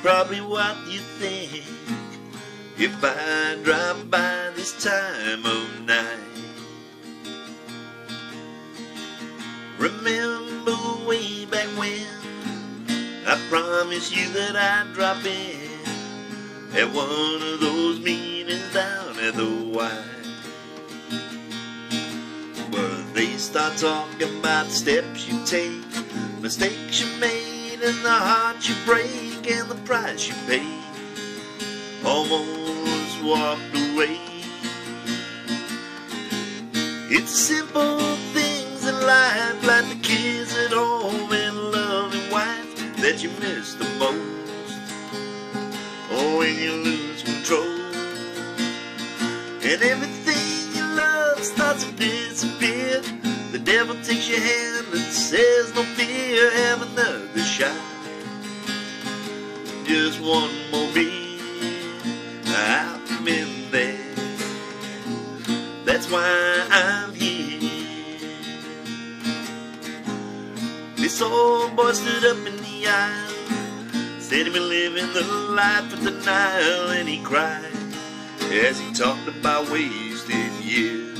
probably what you think if I drive by this time of night. Remember way back when I promised you that I'd drop in at one of those meetings down at the Y. But they start talking about the steps you take, mistakes you made, and the heart you break, and the price you pay. Almost walked away. It's simple things in life, like the kids at home and loving wife, that you miss the most. Oh, when you lose control, and everything you love starts to disappear. The devil takes your hand and says, no fear, have another shot. Just one more beat, I've been there. That's why I'm here. This old boy stood up in the aisle, said he'd been living the life of denial, and he cried as he talked about wasted years.